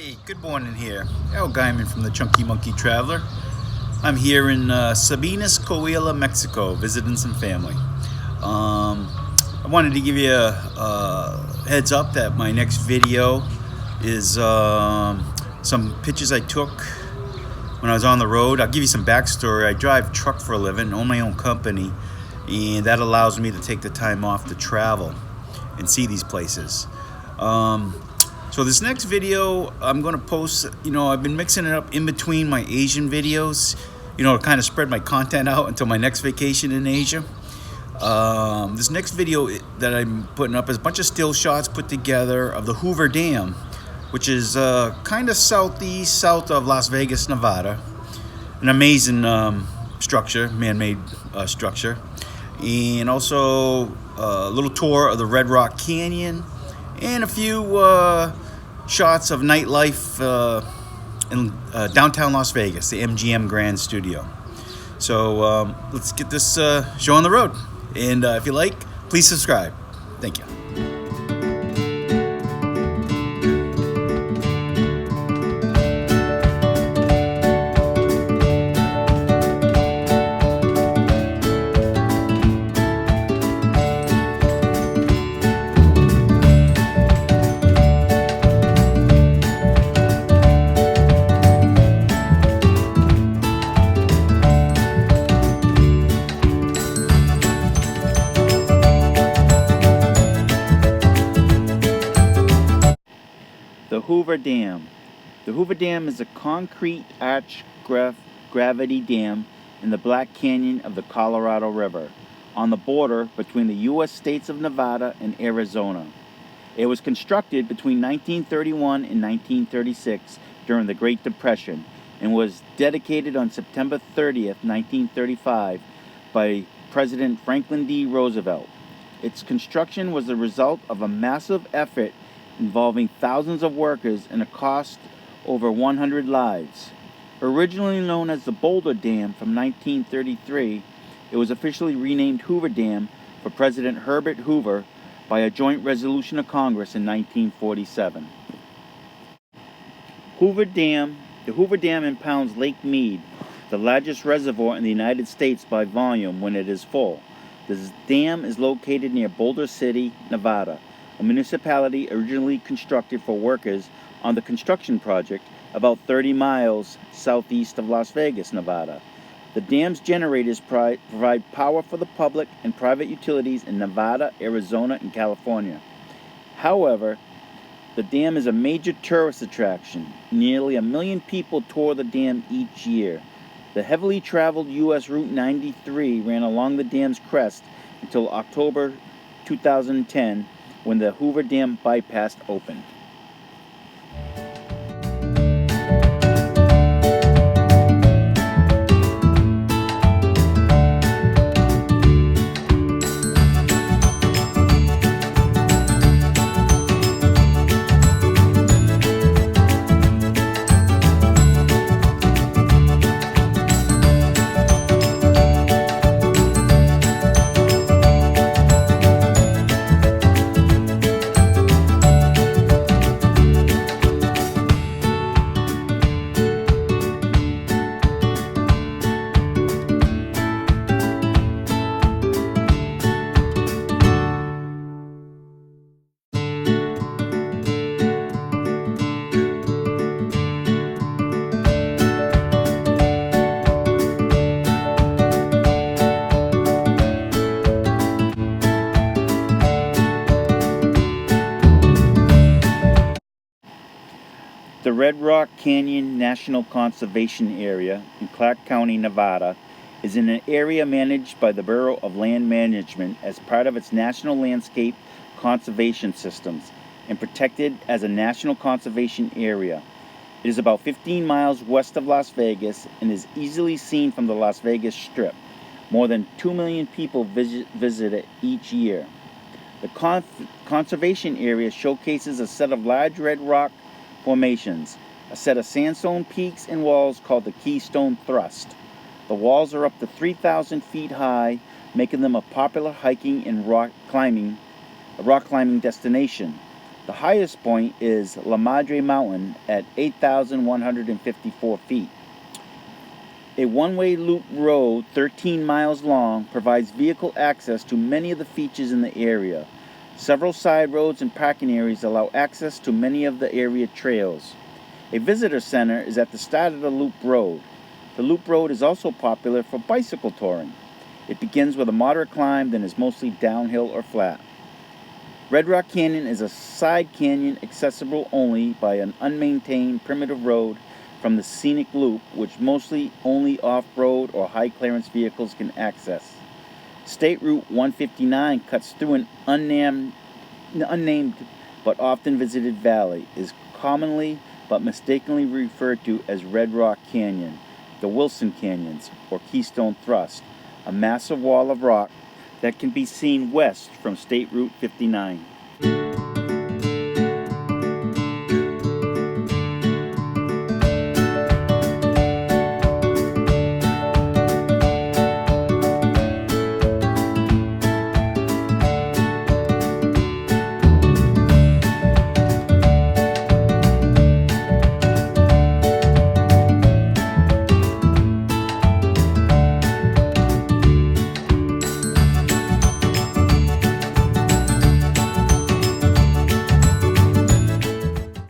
Hey, good morning here. Al Guyman from the Chunky Monkey Traveler. I'm here in Sabinas, Coahuila, Mexico, visiting some family. I wanted to give you a heads up that my next video is some pictures I took when I was on the road. I'll give you some backstory. I drive truck for a living, own my own company, and that allows me to take the time off to travel and see these places. So this next video I'm going to post, I've been mixing it up in between my Asian videos, to kind of spread my content out until my next vacation in Asia. This next video that I'm putting up is a bunch of still shots put together of the Hoover Dam, which is kind of south of Las Vegas, Nevada. An amazing structure, man-made structure. And also a little tour of the Red Rock Canyon and a few shots of nightlife in downtown Las Vegas, the MGM Grand Studio. So let's get this show on the road. And if you like, please subscribe. Thank you. The Hoover Dam. The Hoover Dam is a concrete arch gravity dam in the Black Canyon of the Colorado River, on the border between the U.S. states of Nevada and Arizona. It was constructed between 1931 and 1936 during the Great Depression and was dedicated on September 30th, 1935 by President Franklin D. Roosevelt. Its construction was the result of a massive effort involving thousands of workers and a cost over 100 lives. Originally known as the Boulder Dam from 1933, it was officially renamed Hoover Dam for President Herbert Hoover by a joint resolution of Congress in 1947. The Hoover Dam impounds Lake Mead, the largest reservoir in the United States by volume when it is full. This dam is located near Boulder City, Nevada, a municipality originally constructed for workers on the construction project about 30 miles southeast of Las Vegas, Nevada. The dam's generators provide power for the public and private utilities in Nevada, Arizona, and California. However, the dam is a major tourist attraction. Nearly 1 million people tour the dam each year. The heavily traveled U.S. Route 93 ran along the dam's crest until October 2010, when the Hoover Dam bypass opened. The Red Rock Canyon National Conservation Area in Clark County, Nevada, is in an area managed by the Bureau of Land Management as part of its National Landscape Conservation Systems and protected as a National Conservation Area. It is about 15 miles west of Las Vegas and is easily seen from the Las Vegas Strip. More than 2 million people visit it each year. The conservation area showcases a set of large red rock formations, a set of sandstone peaks and walls called the Keystone Thrust. The walls are up to 3,000 feet high, making them a popular hiking and rock climbing destination. The highest point is La Madre Mountain at 8,154 feet. A one-way loop road 13 miles long provides vehicle access to many of the features in the area. Several side roads and parking areas allow access to many of the area trails. A visitor center is at the start of the loop road. The loop road is also popular for bicycle touring. It begins with a moderate climb, then is mostly downhill or flat. Red Rock Canyon is a side canyon accessible only by an unmaintained primitive road from the scenic loop, which mostly only off-road or high-clearance vehicles can access. State Route 159 cuts through an unnamed but often visited valley, is commonly but mistakenly referred to as Red Rock Canyon, the Wilson Canyons, or Keystone Thrust, a massive wall of rock that can be seen west from State Route 59.